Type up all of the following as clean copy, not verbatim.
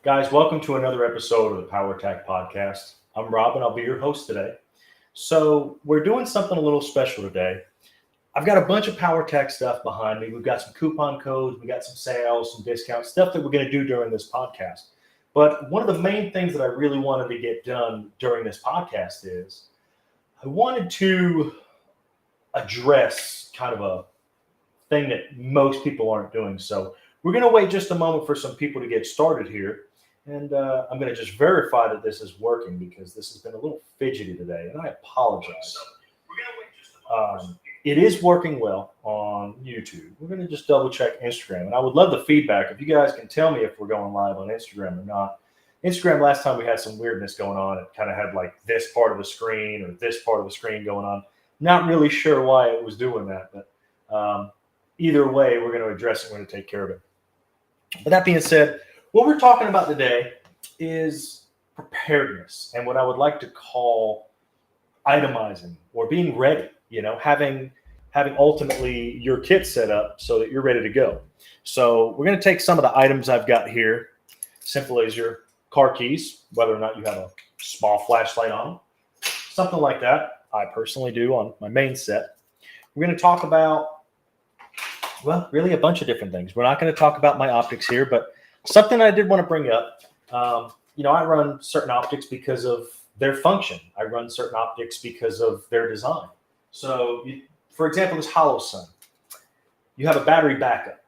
Guys, welcome to another episode of the Powertac podcast. I'm Rob and I'll be your host today. So, we're doing something a little special today. I've got a bunch of Powertac stuff behind me. We've got some coupon codes, we got some sales, some discounts, stuff that we're going to do during this podcast. But one of the main things that I really wanted to get done during this podcast is I wanted to address kind of a thing that most people aren't doing. So, we're going to wait just a moment for some people to get started here. And I'm going to just verify that this is working because this has been a little fidgety today, and I apologize. It is working well on YouTube. We're going to just double check Instagram, and I would love the feedback. If you guys can tell me if we're going live on Instagram or not. Instagram, last time we had some weirdness going on. It kind of had like this part of the screen or this part of the screen going on. Not really sure why it was doing that, but either way, we're going to address it. We're going to take care of it. But that being said, what we're talking about today is preparedness and what I would like to call itemizing or being ready, having ultimately your kit set up so that you're ready to go. So we're going to take some of the items I've got here, simple as your car keys, whether or not you have a small flashlight on them, something like that. I personally do on my main set. We're going to talk about, well, really a bunch of different things. We're not going to talk about my optics here, but something I did want to bring up, I run certain optics because of their function. I run certain optics because of their design. So, for example, this hollow sun, you have a battery backup.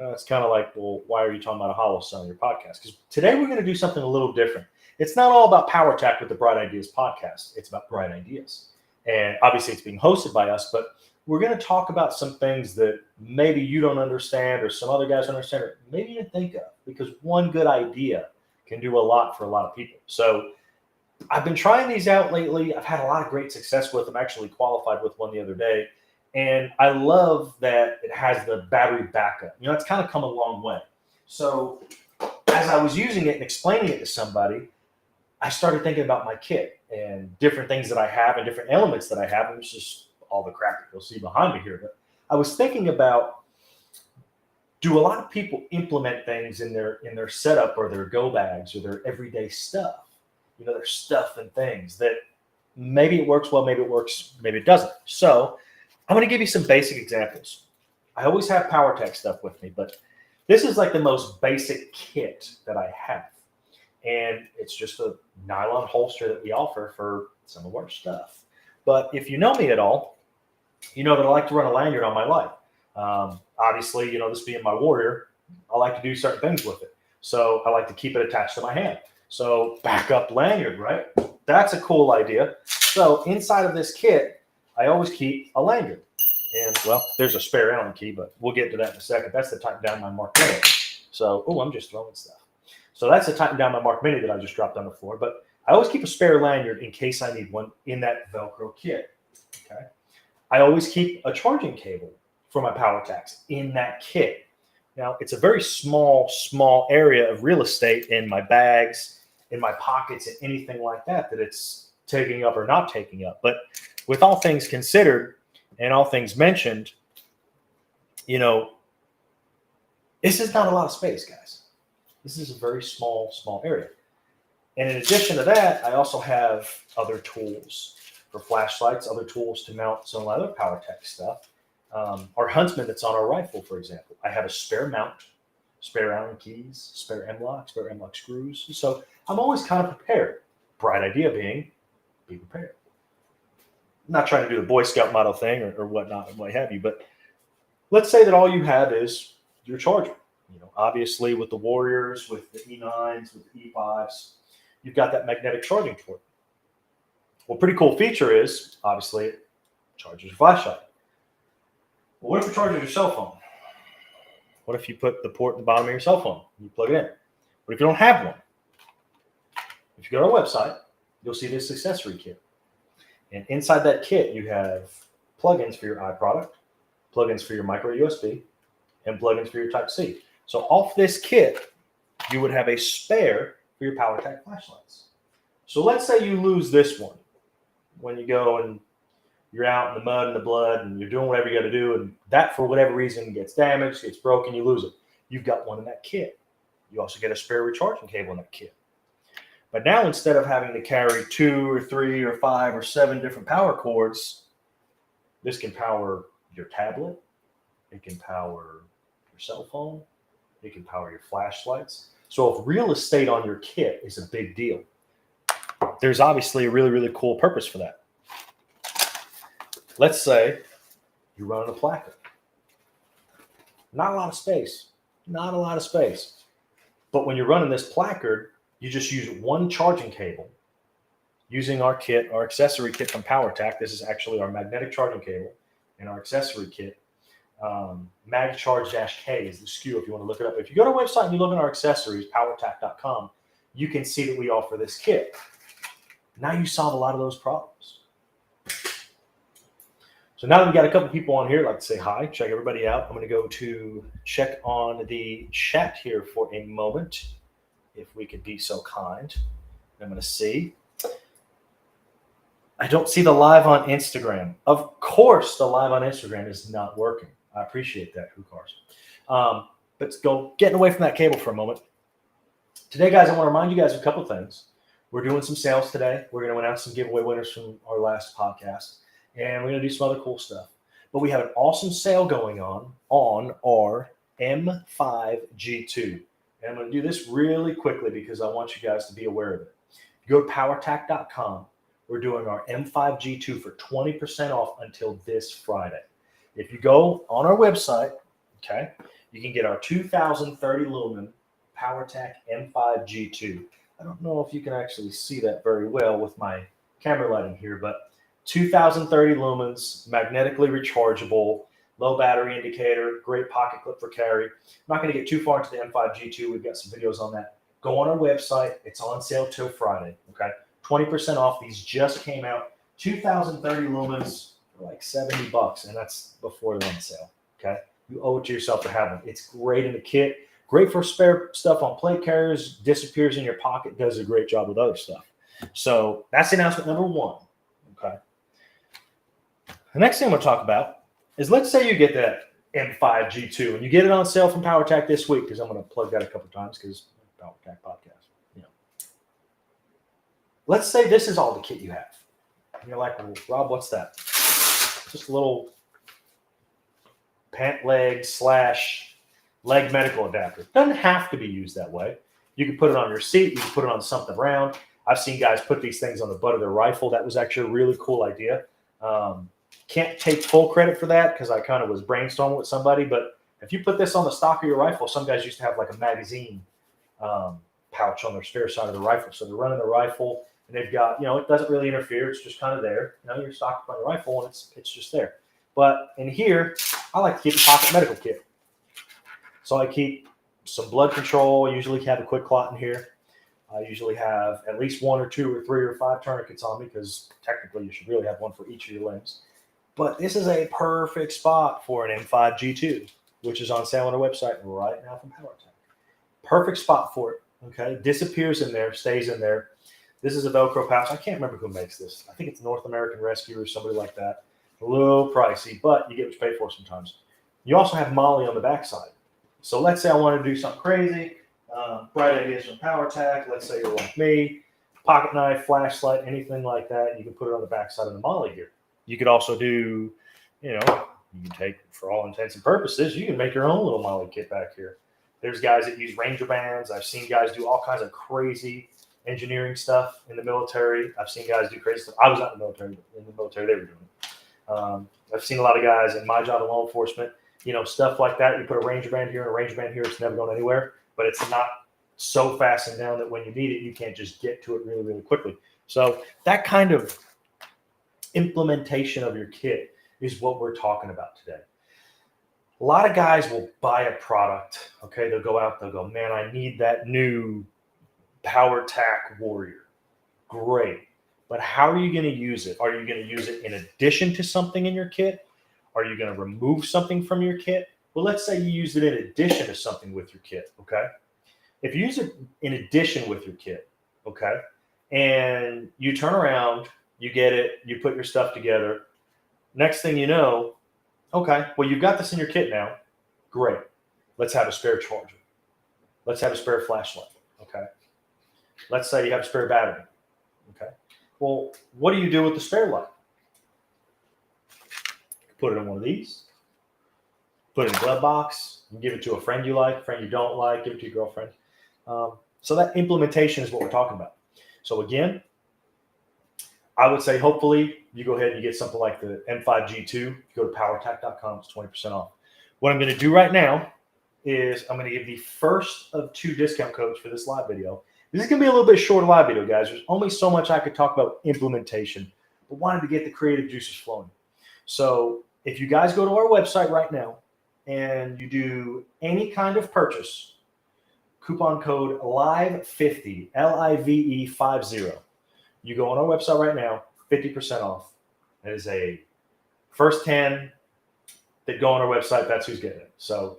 Okay, it's kind of like, well, why are you talking about a hollow sun on your podcast? Because today we're going to do something a little different. It's not all about Powertac with the Bright Ideas podcast. It's about bright ideas. And obviously it's being hosted by us, but we're going to talk about some things that maybe you don't understand or some other guys don't understand or maybe you didn't think of, because one good idea can do a lot for a lot of people. So I've been trying these out lately. I've had a lot of great success with them. Actually qualified with one the other day. And I love that it has the battery backup. It's kind of come a long way. So as I was using it and explaining it to somebody, I started thinking about my kit and different things that I have and different elements that I have. And it's just all the crap that you'll see behind me here. But I was thinking about, do a lot of people implement things in their setup or their go bags or their everyday stuff? Their stuff and things that maybe it works well, maybe it works, maybe it doesn't. So I'm going to give you some basic examples. I always have Powertac stuff with me, but this is like the most basic kit that I have. And it's just a nylon holster that we offer for some of our stuff. But if you know me at all, you know that I like to run a lanyard on my light. Obviously, this being my warrior, I like to do certain things with it. So I like to keep it attached to my hand. So backup lanyard, right? That's a cool idea. So inside of this kit, I always keep a lanyard. And, well, there's a spare Allen key, but we'll get to that in a second. That's to tighten down my Mark Mini. So, I'm just throwing stuff. So that's to tighten down my Mark Mini that I just dropped on the floor. But I always keep a spare lanyard in case I need one in that Velcro kit. Okay. I always keep a charging cable for my Powertacs in that kit. Now, it's a very small area of real estate in my bags, in my pockets, and anything like that it's taking up or not taking up. But with all things considered and all things mentioned, this is not a lot of space, guys. This is a very small area. And in addition to that, I also have other tools for flashlights, other tools to mount some other Powertac stuff. Our Huntsman that's on our rifle, for example. I have a spare mount, spare Allen keys, spare M-lock screws. So I'm always kind of prepared. Bright idea being, be prepared. I'm not trying to do the Boy Scout model thing or whatnot and what have you, but let's say that all you have is your charger. Obviously with the Warriors, with the E9s, with the E5s, you've got that magnetic charging port. Well, pretty cool feature is, obviously, it charges your flashlight. Well, what if it charges your cell phone? What if you put the port in the bottom of your cell phone and you plug it in? What if you don't have one? If you go to our website, you'll see this accessory kit. And inside that kit, you have plugins for your iProduct, plugins for your micro USB, and plugins for your Type-C. So off this kit, you would have a spare for your Powertac flashlights. So let's say you lose this one when you go and you're out in the mud and the blood and you're doing whatever you got to do, and that for whatever reason gets damaged, gets broken, you lose it. You've got one in that kit. You also get a spare recharging cable in that kit. But now instead of having to carry 2 or 3 or 5 or 7 different power cords, this can power your tablet. It can power your cell phone. It can power your flashlights. So if real estate on your kit is a big deal, there's obviously a really, really cool purpose for that. Let's say you're running a placard. Not a lot of space. Not a lot of space. But when you're running this placard, you just use one charging cable using our kit, our accessory kit from Powertac. This is actually our magnetic charging cable and our accessory kit. MagCharge-K is the SKU if you want to look it up. If you go to our website and you look at our accessories, powertac.com, you can see that we offer this kit. Now you solve a lot of those problems. So now that we've got a couple people on here, I'd like to say hi, check everybody out. I'm going to go to check on the chat here for a moment, if we could be so kind. I'm going to see. I don't see the live on Instagram. Of course, the live on Instagram is not working. I appreciate that, Who Cars. Let's go getting away from that cable for a moment. Today, guys, I want to remind you guys of a couple things. We're doing some sales today. We're going to announce some giveaway winners from our last podcast. And we're going to do some other cool stuff. But we have an awesome sale going on our M5G2. And I'm going to do this really quickly because I want you guys to be aware of it. If you go to powertac.com, we're doing our M5G2 for 20% off until this Friday. If you go on our website, okay, you can get our 2030 lumen Powertac M5G2. I don't know if you can actually see that very well with my camera lighting here, but 2030 lumens, magnetically rechargeable, low battery indicator, great pocket clip for carry. I'm not going to get too far into the M5G2. We've got some videos on that. Go on our website. It's on sale till Friday. Okay, 20% off. These just came out. 2030 lumens for like $70, and that's before they're on sale. Okay, you owe it to yourself to have them. It's great in the kit. Great for spare stuff on plate carriers. Disappears in your pocket. Does a great job with other stuff. So that's announcement number one. Okay. The next thing I'm going to talk about is, let's say you get that M5G2 and you get it on sale from Powertac this week, because I'm going to plug that a couple of times because Powertac podcast. You know. Let's say this is all the kit you have. And you're like, well, Rob, what's that? Just a little pant leg / leg medical adapter. Doesn't have to be used that way. You can put it on your seat. You can put it on something round. I've seen guys put these things on the butt of their rifle. That was actually a really cool idea. Can't take full credit for that because I kind of was brainstorming with somebody. But if you put this on the stock of your rifle, some guys used to have like a magazine pouch on their spare side of the rifle. So they're running the rifle and they've got, it doesn't really interfere. It's just kind of there. You're stocked on your rifle and it's just there. But in here, I like to keep a pocket medical kit. So I keep some blood control. I usually have a quick clot in here. I usually have at least 1 or 2 or 3 or 5 tourniquets on me, because technically you should really have one for each of your limbs. But this is a perfect spot for an M5G2, which is on sale on our website right now from Powertac. Perfect spot for it. Okay, disappears in there, stays in there. This is a Velcro pouch. I can't remember who makes this. I think it's North American Rescue or somebody like that. A little pricey, but you get what you pay for sometimes. You also have Molly on the backside. So let's say I want to do something crazy. Bright ideas from Powertac. Let's say you're like me. Pocket knife, flashlight, anything like that. You can put it on the backside of the Molly here. You could also do, you can take, for all intents and purposes, you can make your own little Molly kit back here. There's guys that use Ranger bands. I've seen guys do all kinds of crazy engineering stuff in the military. I've seen guys do crazy stuff. I was not in the military, but in the military they were doing it. I've seen a lot of guys in my job in law enforcement, stuff like that. You put a Ranger band here and a Ranger band here, it's never going anywhere, but it's not so fastened down that when you need it, you can't just get to it really, really quickly. So that kind of implementation of your kit is what we're talking about today. A lot of guys will buy a product. Okay, they'll go out, they'll go, man, I need that new Powertac Warrior. Great. But how are you going to use it? Are you going to use it in addition to something in your kit? Are you going to remove something from your kit? Well, let's say you use it in addition to something with your kit, okay? If you use it in addition with your kit, okay, and you turn around, you get it, you put your stuff together, next thing you know, okay, well, you've got this in your kit now. Great. Let's have a spare charger. Let's have a spare flashlight. Okay. Let's say you have a spare battery. Okay. Well, what do you do with the spare light? Put it in one of these. Put it in a glove box. And give it to a friend you like, a friend you don't like. Give it to your girlfriend. So that implementation is what we're talking about. So again, I would say hopefully you go ahead and you get something like the M5G2. You go to powertac.com, it's 20% off. What I'm going to do right now is I'm going to give the first of 2 discount codes for this live video. This is going to be a little bit shorter live video, guys. There's only so much I could talk about implementation, but wanted to get the creative juices flowing. So if you guys go to our website right now and you do any kind of purchase, coupon code LIVE50, LIVE50. You go on our website right now, 50% off. That is a first 10 that go on our website. That's who's getting it. So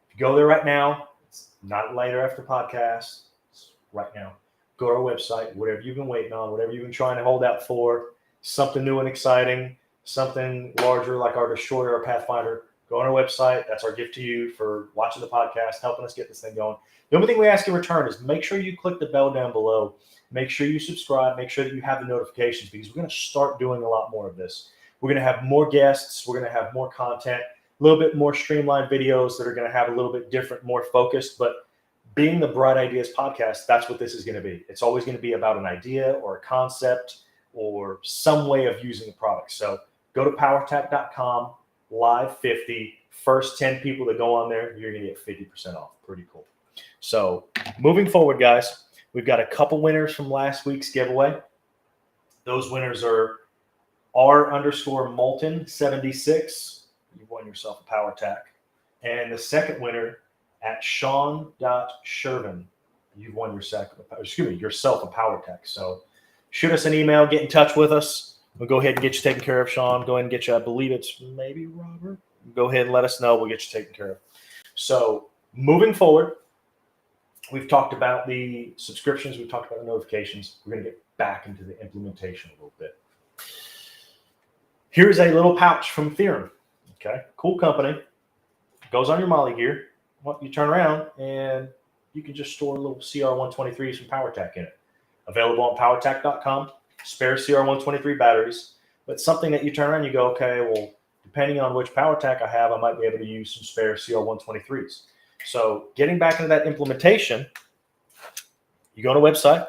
if you go there right now, it's not later after podcast. It's right now. Go to our website, whatever you've been waiting on, whatever you've been trying to hold out for, something new and exciting, something larger like our Destroyer or Pathfinder. Go on our website. That's our gift to you for watching the podcast, helping us get this thing going. The only thing we ask in return is make sure you click the bell down below. Make sure you subscribe. Make sure that you have the notifications because we're going to start doing a lot more of this. We're going to have more guests. We're going to have more content, a little bit more streamlined videos that are going to have a little bit different, more focused. But being the Bright Ideas podcast, that's what this is going to be. It's always going to be about an idea or a concept or some way of using a product. So go to powertac.com, live 50. First 10 people that go on there, you're going to get 50% off. Pretty cool. So moving forward, guys, we've got a couple winners from last week's giveaway. Those winners are R_Molten76. You've won yourself a Powertac. And the second winner at Sean.Shervin. You've won yourself a Powertac. So shoot us an email, get in touch with us. We'll go ahead and get you taken care of, Sean. Go ahead and get you, I believe it's maybe Robert. Go ahead and let us know. We'll get you taken care of. So moving forward, we've talked about the subscriptions. We've talked about the notifications. We're going to get back into the implementation a little bit. Here's a little pouch from Theorem. Okay, cool company. Goes on your Molly gear. Well, you turn around and you can just store little CR123s from Powertac in it. Available on powertac.com. Spare CR123 batteries. But something that you turn around, you go, okay, well, depending on which Powertac I have, I might be able to use some spare CR123s. So getting back into that implementation, you go to a website,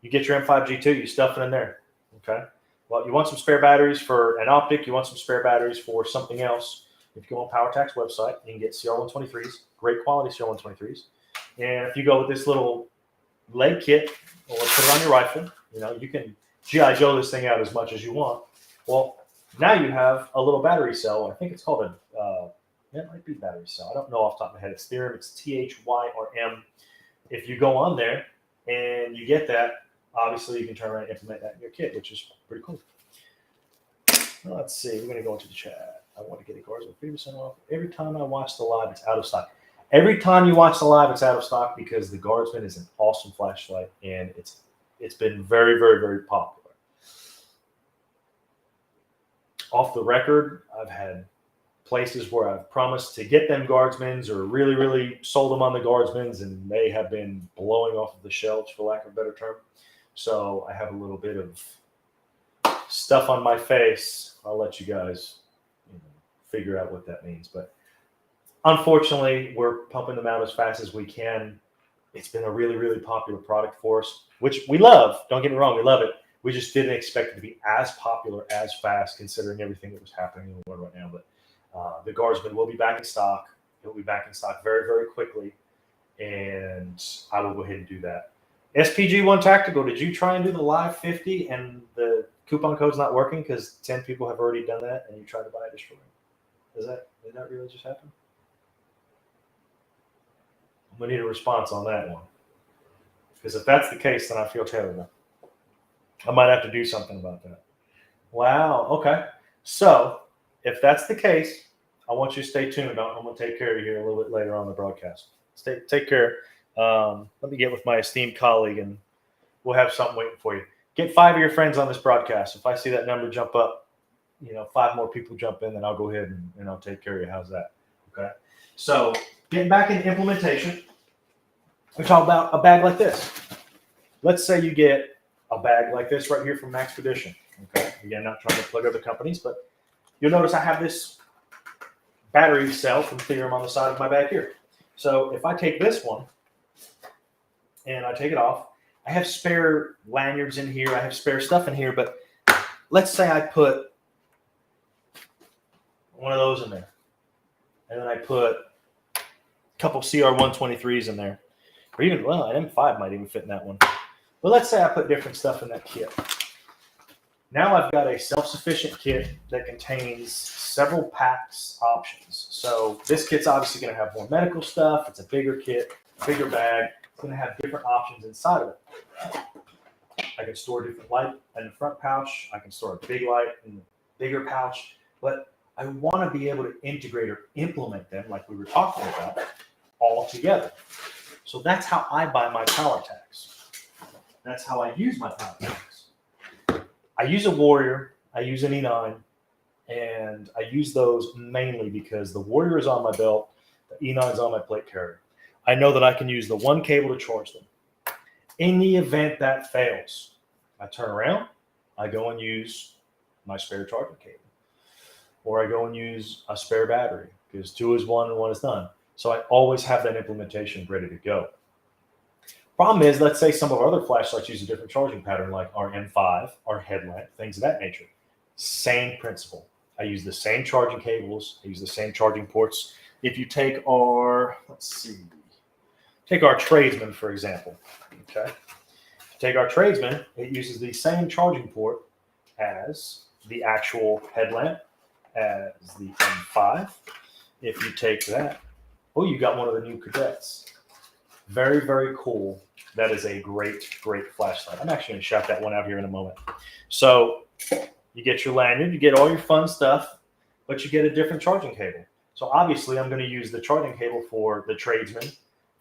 you get your M5G2, you stuff it in there. Okay. Well, you want some spare batteries for an optic, you want some spare batteries for something else. If you go on Powertac's website, you can get CR123s, great quality CR123s. And if you go with this little leg kit, or put it on your rifle, you can G.I. Joe this thing out as much as you want. Well, now you have a little battery cell. I think it's called it might be battery cell. I don't know off the top of my head. It's Theorem. It's THYRM. If you go on there and you get that, obviously you can turn around and implement that in your kit, which is pretty cool. Well, let's see. We're going to go into the chat. I want to get it cards with 50% off. Every time I watch the live, it's out of stock. Every time you watch the live, it's out of stock because the Guardsman is an awesome flashlight, and it's been very, very, very popular. Off the record, I've had places where I've promised to get them Guardsmans or really, really sold them on the Guardsmans, and they have been blowing off of the shelves, for lack of a better term. So I have a little bit of stuff on my face. I'll let you guys figure out what that means. But unfortunately, we're pumping them out as fast as we can. It's been a really, really popular product for us, which we love. Don't get me wrong, we love it. We just didn't expect it to be as popular as fast, considering everything that was happening in the world right now. But the Guardsman will be back in stock. It will be back in stock very, very quickly, and I will go ahead and do that. SPG1 Tactical, did you try and do the live 50 and the coupon code's not working because 10 people have already done that and you tried to buy a Destroyer? Did that really just happen? I'm going to need a response on that one. Because if that's the case, then I feel terrible. I might have to do something about that. Wow. Okay. So if that's the case, I want you to stay tuned. I'm going to take care of you here a little bit later on the broadcast. Take care. Let me get with my esteemed colleague and we'll have something waiting for you. Get 5 of your friends on this broadcast. If I see that number jump up, 5 more people jump in, then I'll go ahead and I'll take care of you. How's that? Okay. So Getting back into implementation, we talk about a bag like this. Let's say you get a bag like this right here from Maxpedition. Okay, again, not trying to plug other companies, but you'll notice I have this battery cell from Theorem on the side of my bag here. So if I take this one and I take it off, I have spare lanyards in here, I have spare stuff in here, but let's say I put one of those in there, and then I put a couple CR123s in there, or even, well, an M5 might even fit in that one. But let's say I put different stuff in that kit. Now I've got a self-sufficient kit that contains several packs options. So this kit's obviously going to have more medical stuff. It's a bigger kit, bigger bag. It's going to have different options inside of it. I can store a different light in the front pouch. I can store a big light in the bigger pouch. But I want to be able to integrate or implement them, like we were talking about, all together. So that's how I buy my Powertacs. That's how I use my Powertacs. I use a Warrior, I use an E9, and I use those mainly because the Warrior is on my belt, the E9 is on my plate carrier. I know that I can use the one cable to charge them. In the event that fails, I turn around, I go and use my spare charging cable. Or I go and use a spare battery because 2 is 1 and 1 is none. So I always have that implementation ready to go. Problem is, let's say some of our other flashlights use a different charging pattern, like our M5, our headlamp, things of that nature. Same principle. I use the same charging cables. I use the same charging ports. If you take our, take our Tradesman, for example. Okay. Take our Tradesman, it uses the same charging port as the actual headlamp, as the M5. If you take that, oh, you got one of the new Cadets. Very, very cool. That is a great, great flashlight. I'm actually going to shout that one out here in a moment. So you get your lanyard, you get all your fun stuff, but you get a different charging cable. So obviously I'm going to use the charging cable for the Tradesman,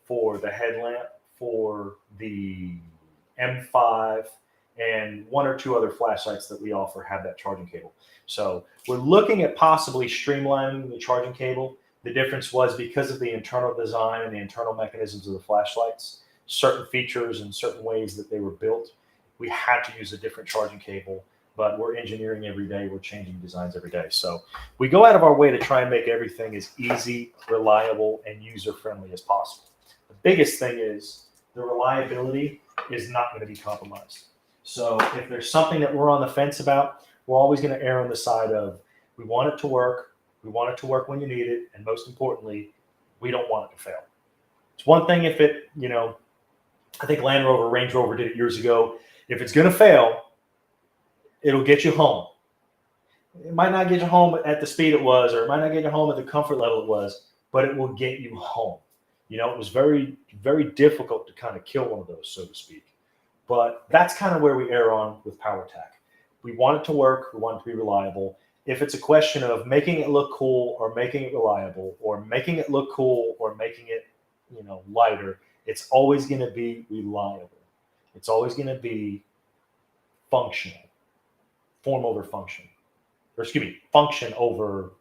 for the headlamp, for the M5, and 1 or 2 other flashlights that we offer have that charging cable. So we're looking at possibly streamlining the charging cable. The difference was because of the internal design and the internal mechanisms of the flashlights, certain features and certain ways that they were built, we had to use a different charging cable, but we're engineering every day. We're changing designs every day. So we go out of our way to try and make everything as easy, reliable, and user-friendly as possible. The biggest thing is the reliability is not going to be compromised. So if there's something that we're on the fence about, we're always going to err on the side of we want it to work. We want it to work when you need it. And most importantly, we don't want it to fail. It's one thing if it, I think Land Rover, Range Rover did it years ago. If it's going to fail, it'll get you home. It might not get you home at the speed it was, or it might not get you home at the comfort level it was, but it will get you home. It was very, very difficult to kind of kill one of those, so to speak. But that's kind of where we err on with Powertac. We want it to work. We want it to be reliable. If it's a question of making it look cool or making it reliable or making it look cool or making it, lighter, it's always going to be reliable. It's always going to be functional, form over function, or excuse me, function over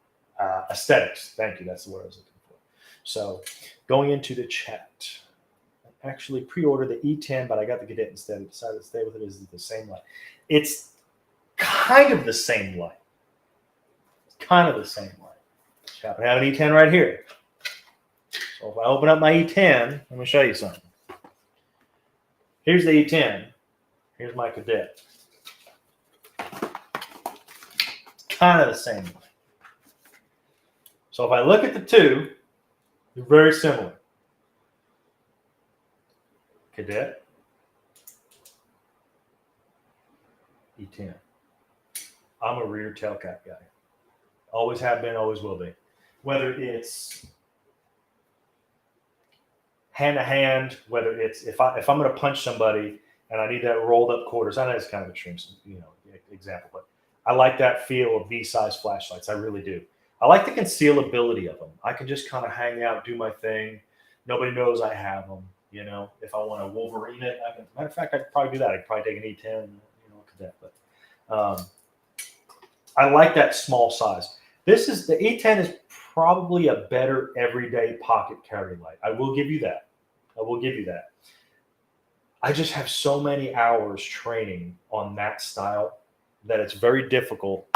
aesthetics. Thank you. That's the word I was looking for. So going into the chat, I actually pre-ordered the E10, but I got the Cadet instead. I decided to stay with it. It's the same light. It's kind of the same light. Kind of the same light. I happen to have an E10 right here. So if I open up my E10, let me show you something. Here's the E10. Here's my Cadet. Kind of the same light. So if I look at the two, they're very similar. Cadet, E10. I'm a rear tail cap guy. Always have been, always will be. Whether it's hand to hand, whether it's if I'm going to punch somebody and I need that rolled up quarters. I know it's kind of extreme, example, but I like that feel of V-size flashlights. I really do. I like the concealability of them. I can just kind of hang out, do my thing. Nobody knows I have them. If I want to Wolverine it, matter of fact, I'd probably do that. I'd probably take an E10, Cadet. But I like that small size. The E10 is probably a better everyday pocket carry light. I will give you that. I will give you that. I just have so many hours training on that style that it's very difficult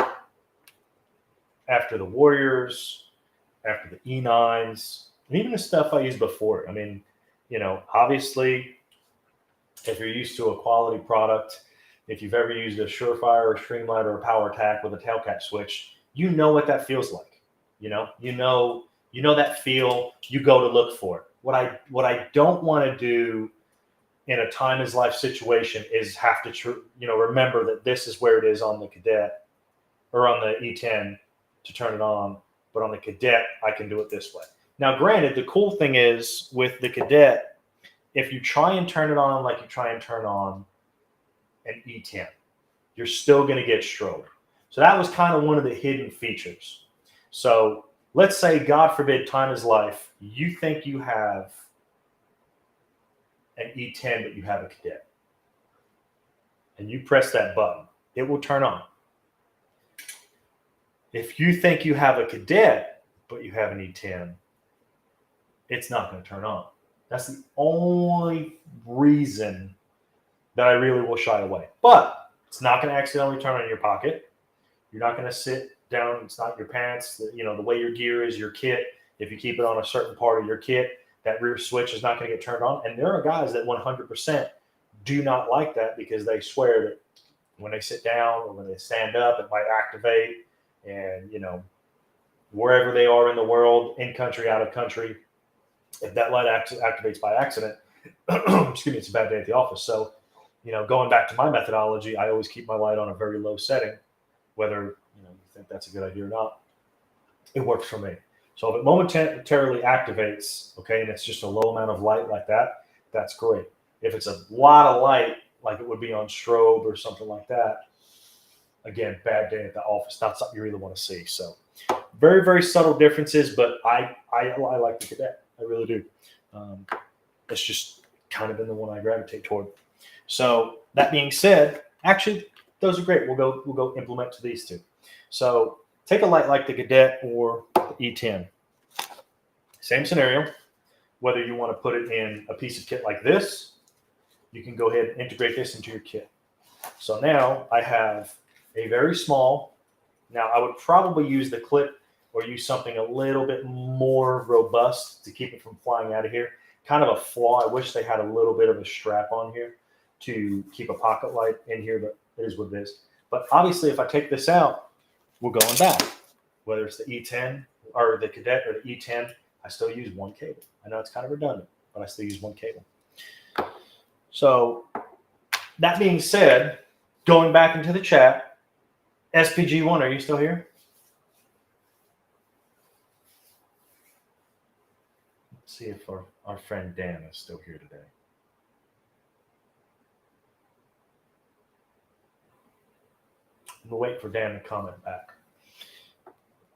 after the Warriors, after the E9s, and even the stuff I used before. I mean, obviously, if you're used to a quality product, if you've ever used a Surefire or a Streamlight or a Powertac with a tail catch switch, you know what that feels like. You know that feel. You go to look for it. What I don't want to do in a time is life situation is have to remember that this is where it is on the Cadet or on the E10 to turn it on, but on the Cadet I can do it this way. Now, granted, the cool thing is with the Cadet, if you try and turn it on like you try and turn on an E10, you're still going to get strobe. So that was kind of one of the hidden features. So let's say, God forbid, time is life. You think you have an E10, but you have a Cadet. And you press that button. It will turn on. If you think you have a Cadet, but you have an E10, it's not going to turn on. That's the only reason that I really will shy away. But it's not going to accidentally turn on in your pocket. You're not going to sit down. It's not your pants. The way your gear is, your kit. If you keep it on a certain part of your kit, that rear switch is not going to get turned on. And there are guys that 100% do not like that because they swear that when they sit down or when they stand up, it might activate. And, wherever they are in the world, in country, out of country, if that light activates by accident, excuse me, it's a bad day at the office. So, going back to my methodology, I always keep my light on a very low setting, whether you think that's a good idea or not. It works for me. So if it momentarily activates, okay, and it's just a low amount of light like that, that's great. If it's a lot of light, like it would be on strobe or something like that, again, bad day at the office, not something you really want to see. So very, very subtle differences, but I like the Cadet. I really do. It's just kind of been the one I gravitate toward. So that being said, actually, those are great. We'll go implement to these two. So take a light like the Cadet or the E10. Same scenario. Whether you want to put it in a piece of kit like this, you can go ahead and integrate this into your kit. So now I have a very small. Now I would probably use the clip or use something a little bit more robust to keep it from flying out of here. Kind of a flaw. I wish they had a little bit of a strap on here to keep a pocket light in here, but it is what it is. But obviously, if I take this out, we're going back. Whether it's the E10 or the Cadet or the E10, I still use one cable. I know it's kind of redundant, but I still use one cable. So that being said, going back into the chat, SPG1, are you still here? Let's see if our friend Dan is still here today. We'll wait for Dan to comment back.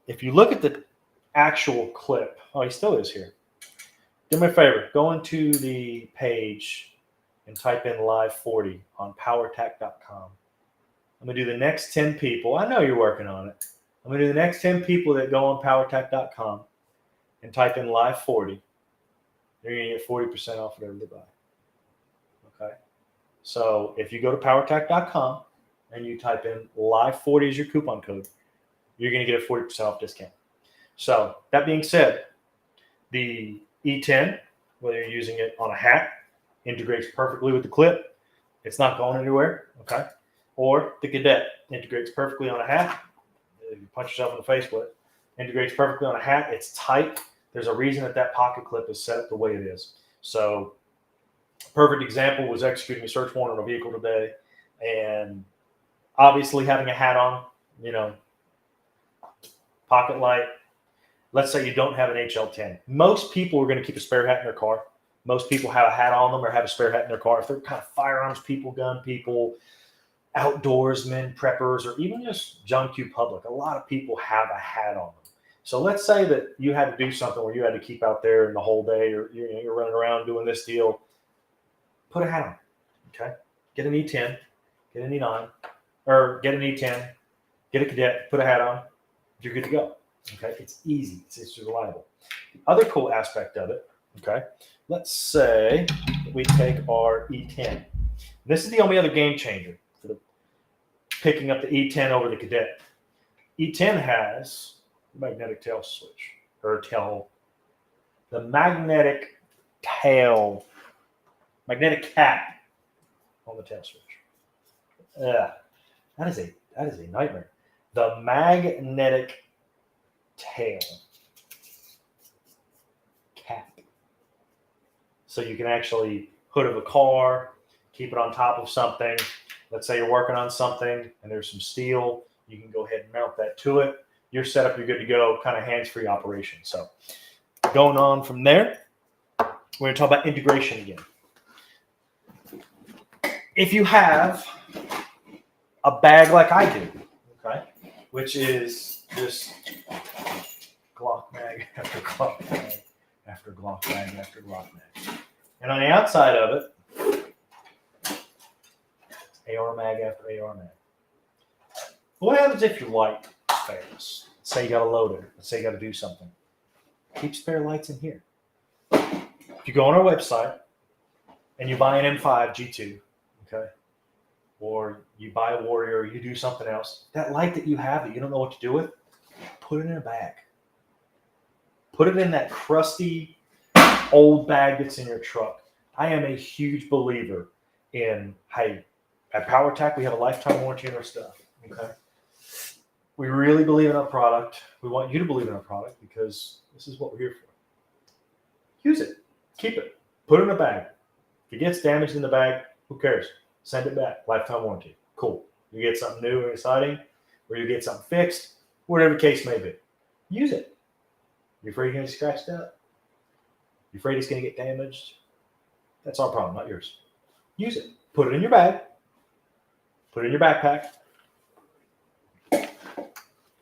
If you look at the actual clip, oh, he still is here. Do me a favor, go into the page and type in live 40 on powertac.com. I'm going to do the next 10 people. I know you're working on it. I'm going to do the next 10 people that go on powertac.com and type in live 40. They're going to get 40% off whatever they buy. Okay. So if you go to powertac.com and you type in live 40 as your coupon code, you're going to get a 40% off discount. So that being said, the E10, whether you're using it on a hat, integrates perfectly with the clip. It's not going anywhere. Okay. Or the Cadet integrates perfectly on a hat. You punch yourself in the face with it. Integrates perfectly on a hat. It's tight. There's a reason that pocket clip is set up the way it is. So perfect example was executing a search warrant on a vehicle today. And obviously having a hat on, pocket light. Let's say you don't have an HL10. Most people are going to keep a spare hat in their car. Most people have a hat on them or have a spare hat in their car. If they're kind of firearms people, gun people, outdoorsmen, preppers, or even just John Q. Public, a lot of people have a hat on them. So let's say that you had to do something where you had to keep out there in the whole day, or you're running around doing this deal. Put a hat on. Okay, get an E10, get an E9, or get an E10, get a Cadet, put a hat on. You're good to go. Okay, it's easy. It's reliable. The other cool aspect of it, okay, let's say we take our E10. This is the only other game changer for the picking up the E10 over the Cadet. E10 has magnetic tail switch or tail, the magnetic cap on the tail switch. That is a nightmare. The magnetic tail cap. So you can actually hood of a car, keep it on top of something. Let's say you're working on something and there's some steel. You can go ahead and mount that to it. You're set up, you're good to go, kind of hands-free operation. So going on from there, we're going to talk about integration again. If you have a bag like I do, okay, which is just Glock mag after Glock mag after Glock mag after Glock mag. And on the outside of it, AR mag after AR mag. What happens if your light fails? Say you got a loader. Let's say you got to do something. Keep spare lights in here. If you go on our website and you buy an M5 G2, okay, or you buy a Warrior, or you do something else, that light that you have that you don't know what to do with, put it in a bag. Put it in that crusty old bag that's in your truck. I am a huge believer in, hey, at Powertac, we have a lifetime warranty on our stuff, okay? We really believe in our product. We want you to believe in our product because this is what we're here for. Use it. Keep it. Put it in a bag. If it gets damaged in the bag, who cares? Send it back. Lifetime warranty. Cool. You get something new and exciting, or you get something fixed, whatever the case may be. Use it. You afraid you're going to get scratched up? You afraid it's going to get damaged? That's our problem, not yours. Use it. Put it in your bag. Put it in your backpack.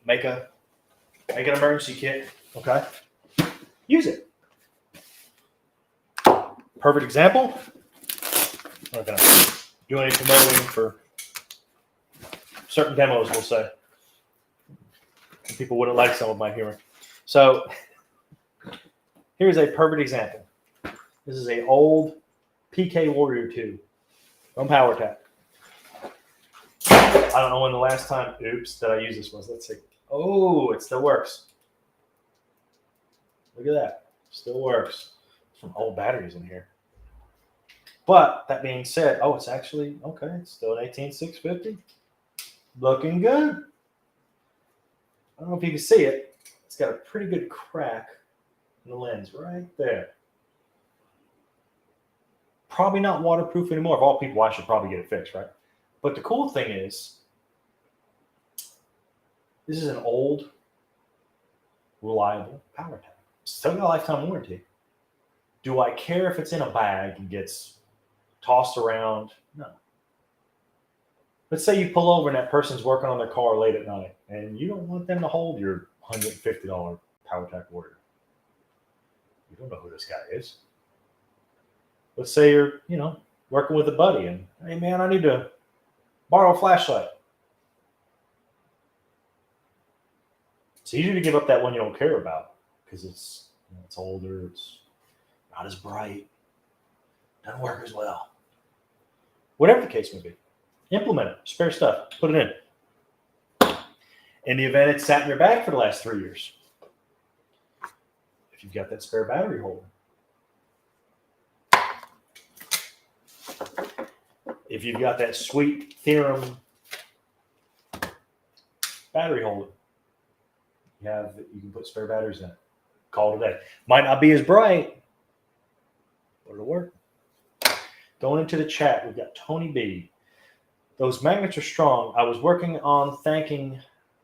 Make an emergency kit. Okay? Use it. Perfect example. I'm not going to do any promoting for certain demos, we'll say. People wouldn't like some of my humor. So here's a perfect example. This is an old PK Warrior 2 from Powertac. I don't know when the last time, that I used this was. Let's see. Oh, it still works. Look at that. Still works. Some old batteries in here. But that being said, it's actually, okay, it's still an 18650. Looking good. I don't know if you can see it. It's got a pretty good crack in the lens right there. Probably not waterproof anymore. Of all people, I should probably get it fixed, right? But the cool thing is, this is an old, reliable Powertac. Still got a lifetime warranty. Do I care if it's in a bag and gets tossed around? No. Let's say you pull over and that person's working on their car late at night, and you don't want them to hold your $150 Powertac Warrior. You don't know who this guy is. Let's say you're, working with a buddy, and hey man, I need to borrow a flashlight. It's easier to give up that one you don't care about because it's older, it's not as bright, doesn't work as well. Whatever the case may be, implement it. Spare stuff, put it in. In the event it's sat in your bag for the last 3 years, if you've got that spare battery holder, if you've got that sweet Theorem battery holder, you can put spare batteries in it. Call it a day. Might not be as bright, but it'll work. Going into the chat, we've got Tony B. Those magnets are strong. I was working on there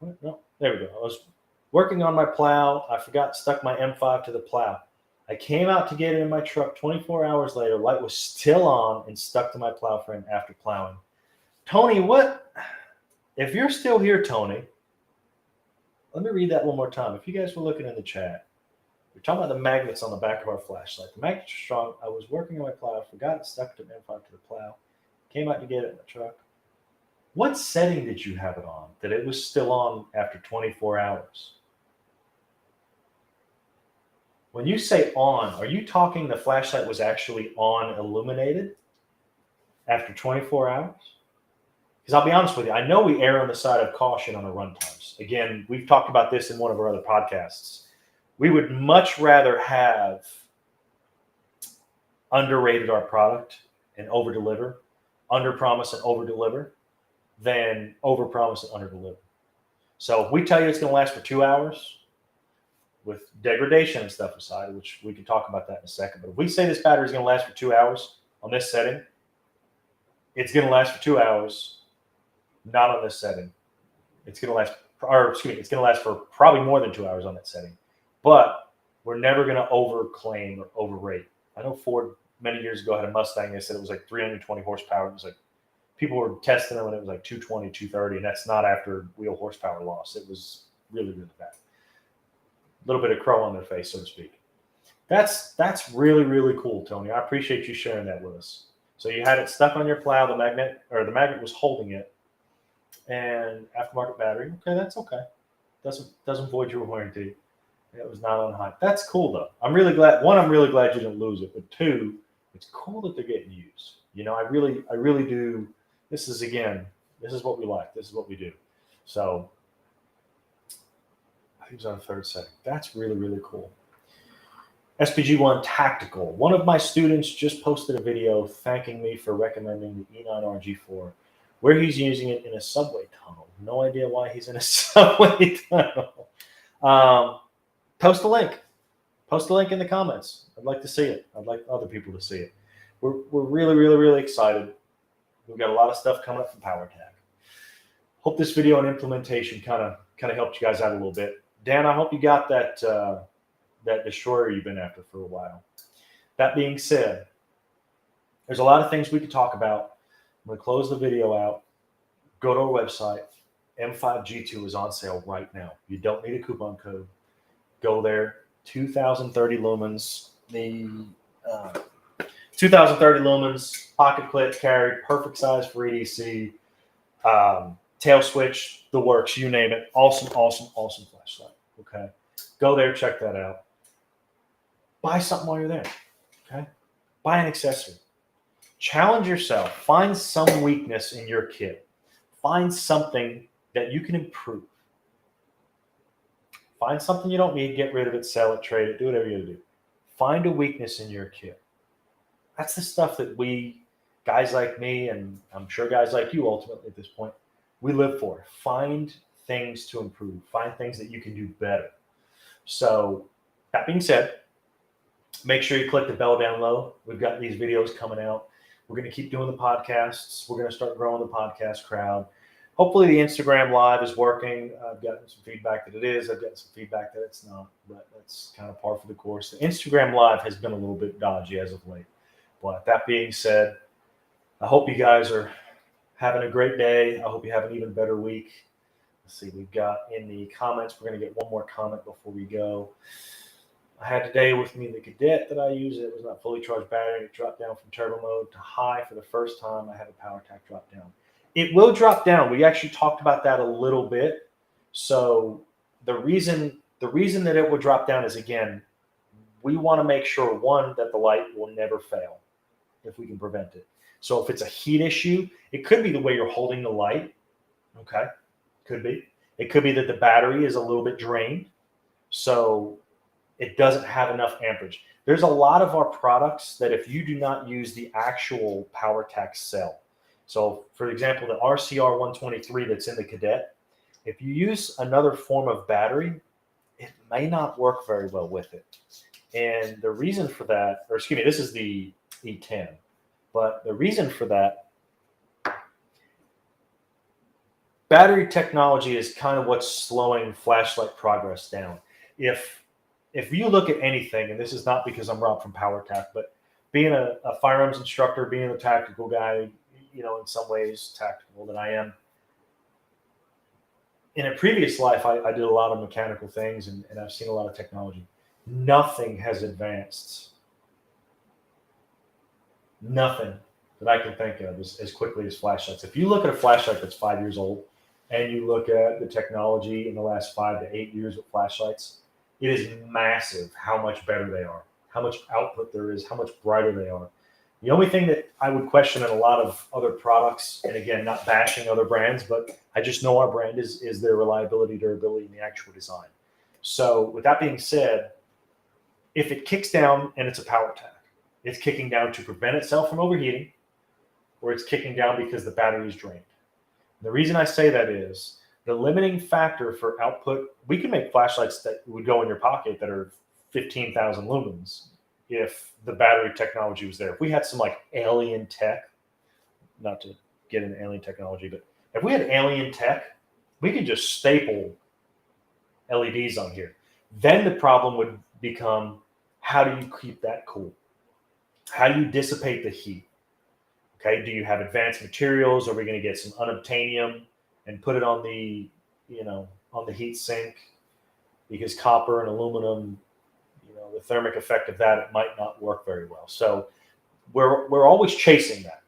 we go. I was working on my plow. I forgot, stuck my M5 to the plow. I came out to get it in my truck 24 hours later. Light was still on and stuck to my plow frame after plowing. Tony, if you're still here, Tony, let me read that one more time. If you guys were looking in the chat, we're talking about the magnets on the back of our flashlight. The magnets are strong. I was working on my plow. I forgot it stuck to M5 to the plow. Came out to get it in the truck. What setting did you have it on that it was still on after 24 hours? When you say on, are you talking the flashlight was actually on illuminated after 24 hours? Because I'll be honest with you, I know we err on the side of caution on our run times. Again, we've talked about this in one of our other podcasts. We would much rather have underrated our product and over-deliver, under-promise and over-deliver, than over-promise and under-deliver. So if we tell you it's going to last for 2 hours, with degradation and stuff aside, which we can talk about that in a second, but if we say this battery is going to last for 2 hours on this setting, it's going to last for 2 hours. Not on this setting. It's going to last, it's going to last for probably more than 2 hours on that setting. But we're never going to overclaim or overrate. I know Ford many years ago had a Mustang. They said it was like 320 horsepower. It was like people were testing them and it was like 220, 230, and that's not after wheel horsepower loss. It was really, really bad. A little bit of crow on their face, so to speak. That's really, really cool, Tony. I appreciate you sharing that with us. So you had it stuck on your plow. The magnet was holding it. And aftermarket battery, okay, that's okay. Doesn't void your warranty. It was not on high. That's cool though. I'm really glad. One, I'm really glad you didn't lose it. But two, it's cool that they're getting used. You know, I really do. This is what we like. This is what we do. So I think it's on the third setting. That's really, really cool. SPG1 Tactical. One of my students just posted a video thanking me for recommending the E9RG4. Where he's using it in a subway tunnel. No idea why he's in a subway tunnel. Post a link. Post a link in the comments. I'd like to see it. I'd like other people to see it. We're really, really, really excited. We've got a lot of stuff coming up from Powertac. Hope this video and implementation kind of helped you guys out a little bit. Dan, I hope you got that that destroyer you've been after for a while. That being said, there's a lot of things we could talk about. I'm going to close the video out. Go to our website. M5G2 is on sale right now. You don't need a coupon code. Go there. 2030 lumens. The 2030 lumens, pocket clip carry, perfect size for EDC, tail switch, the works, you name it. Awesome, awesome, awesome flashlight. Okay. Go there, check that out. Buy something while you're there. Okay. Buy an accessory. Challenge yourself. Find some weakness in your kit. Find something that you can improve. Find something you don't need, get rid of it, sell it, trade it, do whatever you got to do. Find a weakness in your kit. That's the stuff that we, guys like me, and I'm sure guys like you ultimately at this point, we live for. Find things to improve. Find things that you can do better. So that being said, make sure you click the bell down low. We've got these videos coming out. We're going to keep doing the podcasts. We're going to start growing the podcast crowd. Hopefully the Instagram Live is working. I've gotten some feedback that it is. I've gotten some feedback that it's not, but that's kind of par for the course. The Instagram Live has been a little bit dodgy as of late. But that being said, I hope you guys are having a great day. I hope you have an even better week. Let's see, we've got in the comments, we're going to get one more comment before we go. I had today with me the Cadet that I use. It was not fully charged battery. It dropped down from turbo mode to high for the first time. I had a Powertac drop down. It will drop down. We actually talked about that a little bit. So the reason that it will drop down is, again, we want to make sure, one, that the light will never fail if we can prevent it. So if it's a heat issue, it could be the way you're holding the light. Okay, could be. It could be that the battery is a little bit drained, so it doesn't have enough amperage. There's a lot of our products that if you do not use the actual Powertac cell, so for example, the RCR 123 that's in the Cadet, if you use another form of battery, it may not work very well with it. And the reason for that, or excuse me, this is the E10, but the reason for that, battery technology is kind of what's slowing flashlight progress down. If you look at anything, and this is not because I'm Rob from Powertac, but being a firearms instructor, being a tactical guy, you know, in some ways tactical than I am. In a previous life, I did a lot of mechanical things, and I've seen a lot of technology. Nothing has advanced. Nothing that I can think of as quickly as flashlights. If you look at a flashlight that's 5 years old, and you look at the technology in the last 5 to 8 years with flashlights, It is massive how much better they are, how much output there is, how much brighter they are. The only thing that I would question in a lot of other products, and again, not bashing other brands, but I just know our brand is their reliability, durability, and the actual design. So with that being said, if it kicks down and it's a Powertac, it's kicking down to prevent itself from overheating, or it's kicking down because the battery is drained. The reason I say that is the limiting factor for output. We can make flashlights that would go in your pocket that are 15,000 lumens if the battery technology was there. If we had some like alien tech, not to get into alien technology, but if we had alien tech, we could just staple LEDs on here. Then the problem would become, how do you keep that cool? How do you dissipate the heat? Okay, do you have advanced materials? Are we going to get some unobtainium and put it on the, on the heat sink? Because copper and aluminum, the thermic effect of that, it might not work very well. So we're always chasing that.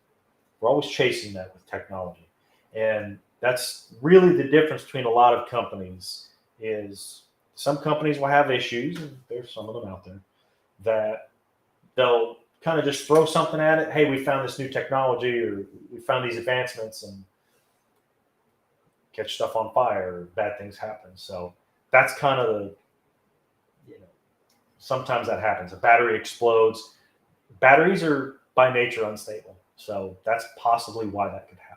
We're always chasing that with technology, and that's really the difference between a lot of companies. Is some companies will have issues, and there's some of them out there that they'll kind of just throw something at it. Hey, we found this new technology, or we found these advancements, and catch stuff on fire, or bad things happen. So that's kind of the, sometimes that happens. A battery explodes. Batteries are by nature unstable. So that's possibly why that could happen.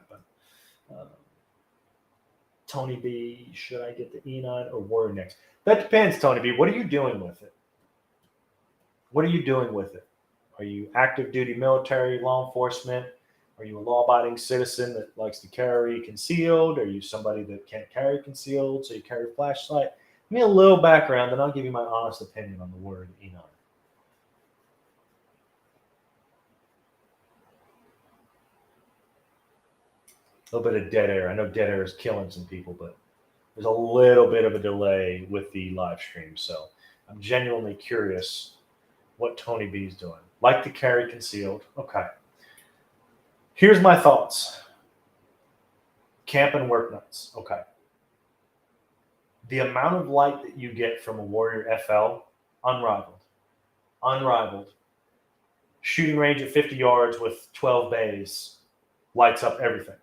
Tony B, should I get the E9 or Warrior next? That depends, Tony B. What are you doing with it? What are you doing with it? Are you active duty military, law enforcement? Are you a law-abiding citizen that likes to carry concealed? Are you somebody that can't carry concealed, so you carry a flashlight? Give me a little background, then I'll give you my honest opinion on the Warrior E9. A little bit of dead air. I know dead air is killing some people, but there's a little bit of a delay with the live stream. So I'm genuinely curious what Tony B is doing. Like to carry concealed. Okay. Here's my thoughts. Camp and work nights. Okay. The amount of light that you get from a Warrior FL, unrivaled. Unrivaled. Shooting range at 50 yards with 12 bays lights up everything.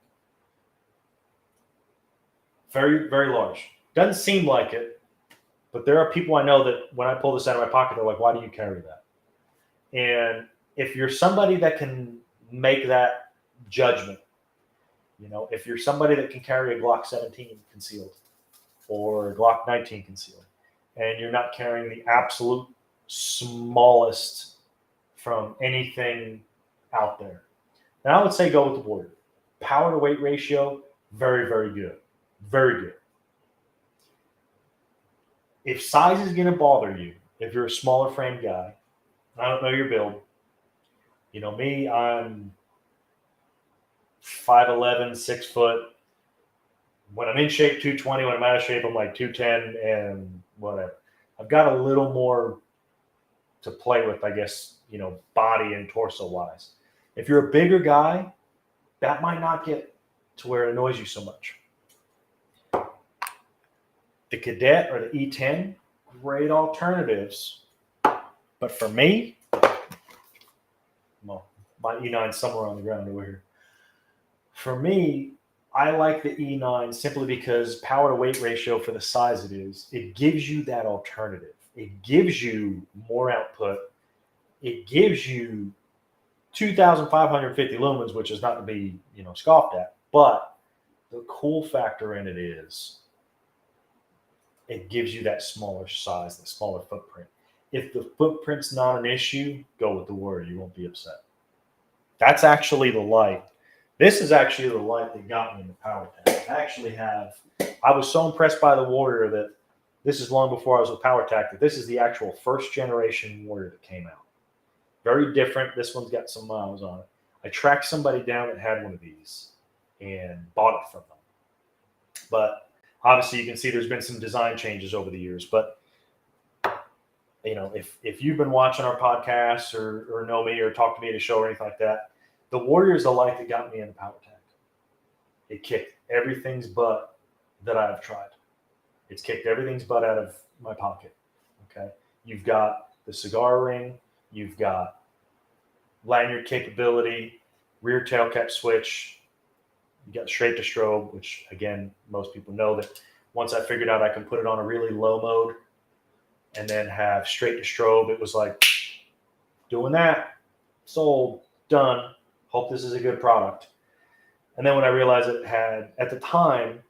Very, very large. Doesn't seem like it, but there are people I know that when I pull this out of my pocket, they're like, why do you carry that? And if you're somebody that can make that judgment, if you're somebody that can carry a Glock 17 concealed or a Glock 19 concealed, and you're not carrying the absolute smallest from anything out there, then I would say go with the Warrior. Power to weight ratio, very, very good. Very good. If size is going to bother you, if you're a smaller frame guy, I don't know your build. Me, I'm 5'11", 6 foot. When I'm in shape, 220. When I'm out of shape, I'm like 210 and whatever. I've got a little more to play with, I guess, body and torso wise. If you're a bigger guy, that might not get to where it annoys you so much. The Cadet or the E10, great alternatives. But for me, well, my E9 is somewhere on the ground over here. For me, I like the E9 simply because power to weight ratio for the size it is, it gives you that alternative. It gives you more output. It gives you 2,550 lumens, which is not to be, scoffed at. But the cool factor in it is it gives you that smaller size, that smaller footprint. If the footprint's not an issue, go with the Warrior. You won't be upset. That's actually the light. This is actually the light that got me in the Powertac. I was so impressed by the Warrior that this is long before I was with Powertac, that this is the actual first generation Warrior that came out. Very different. This one's got some miles on it. I tracked somebody down that had one of these and bought it from them. But obviously, you can see there's been some design changes over the years. But, if you've been watching our podcasts or know me or talk to me at a show or anything like that, the Warrior is the light that got me into Powertac. It kicked everything's butt that I've tried. It's kicked everything's butt out of my pocket. Okay. You've got the cigar ring. You've got lanyard capability, rear tail cap switch. You got straight to strobe, which again, most people know that once I figured out I can put it on a really low mode and then have straight to strobe, it was like doing that, sold, done. Hope this is a good product. And then when I realized it had, at the time,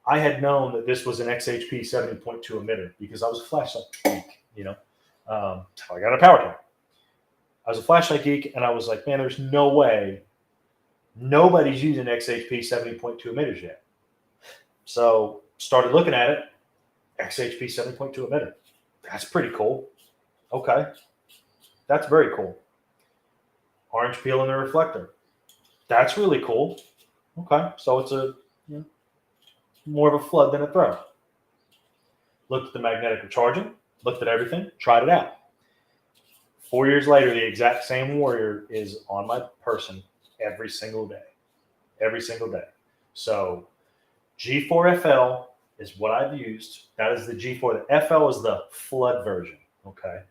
I had known that this was an XHP 70.2 emitter because I was a flashlight geek, how I got a Powertac. I was a flashlight geek, and I was like, man, there's no way nobody's using XHP 70.2 emitters yet. So started looking at it, XHP 70.2 emitter. That's pretty cool. Okay. That's very cool. Orange peel in the reflector. That's really cool. Okay. So it's more of a flood than a throw. Looked at the magnetic recharging, looked at everything, tried it out. 4 years later, the exact same Warrior is on my person every single day. Every single day. So G4FL is what I've used. That is the G4. The FL is the flood version. Okay.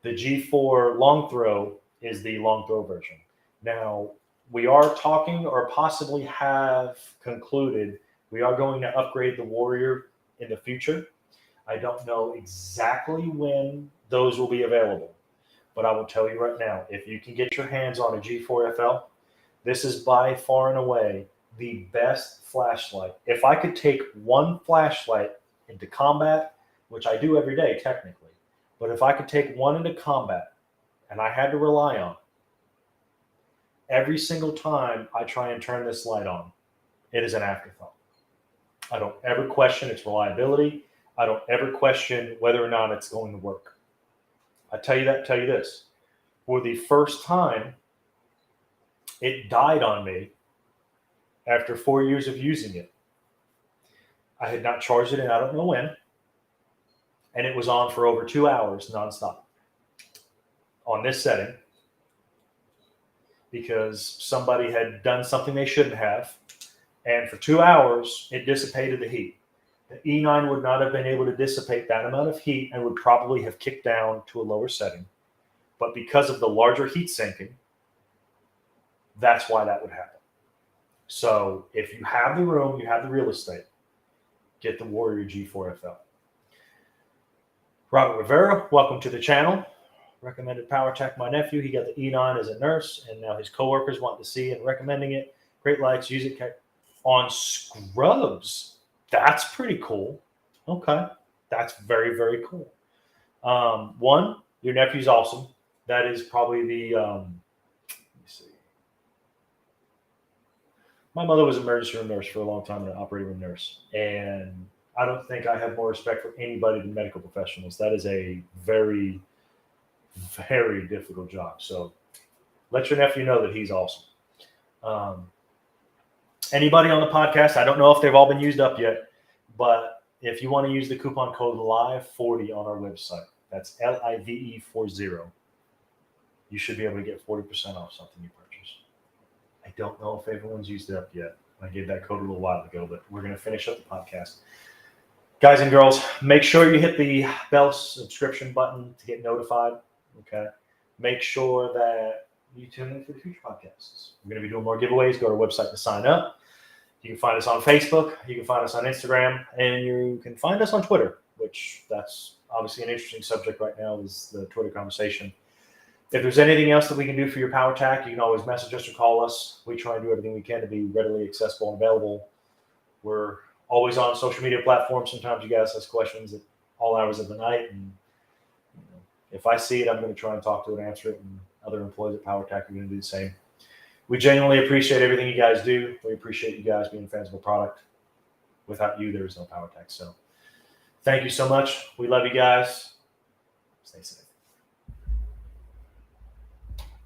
The G4 long throw is the long throw version. Now, we are talking or possibly have concluded we are going to upgrade the Warrior in the future. I don't know exactly when those will be available, but I will tell you right now, if you can get your hands on a G4FL, this is by far and away the best flashlight. If I could take one flashlight into combat, which I do every day technically, but if I could take one into combat and I had to rely on it, every single time I try and turn this light on, it is an afterthought. I don't ever question its reliability. I don't ever question whether or not it's going to work. I tell you this. For the first time, it died on me after 4 years of using it. I had not charged it in I don't know when, and it was on for over 2 hours nonstop on this setting because somebody had done something they shouldn't have, and for 2 hours, it dissipated the heat. The E9 would not have been able to dissipate that amount of heat and would probably have kicked down to a lower setting. But because of the larger heat sinking, that's why that would happen. So if you have the room, you have the real estate, get the Warrior G4FL. Robert Rivera, welcome to the channel. Recommended Powertac, my nephew. He got the E9 as a nurse, and now his coworkers want to see it and recommending it. Great likes, use it on scrubs. That's pretty cool. Okay. That's very, very cool. One, your nephew's awesome. That is probably the, let me see. My mother was an emergency room nurse for a long time and an operating room nurse. And I don't think I have more respect for anybody than medical professionals. That is a very, very difficult job. So let your nephew know that he's awesome. Anybody on the podcast, I don't know if they've all been used up yet, but if you want to use the coupon code LIVE40 on our website, that's LIVE40, you should be able to get 40% off something you purchase. I don't know if everyone's used it up yet. I gave that code a little while ago, but we're going to finish up the podcast. Guys and girls, make sure you hit the bell subscription button to get notified. Okay. Make sure that you tune in for the future podcasts. We're going to be doing more giveaways. Go to our website to sign up. You can find us on Facebook. You can find us on Instagram. And you can find us on Twitter, which that's obviously an interesting subject right now is the Twitter conversation. If there's anything else that we can do for your Powertac, you can always message us or call us. We try and do everything we can to be readily accessible and available. We're always on social media platforms. Sometimes you guys ask questions at all hours of the night. And if I see it, I'm going to try and talk to it and answer it. And other employees at Powertac are going to do the same. We genuinely appreciate everything you guys do. We appreciate you guys being fans of the product. Without you, there is no Powertac. So thank you so much. We love you guys. Stay safe.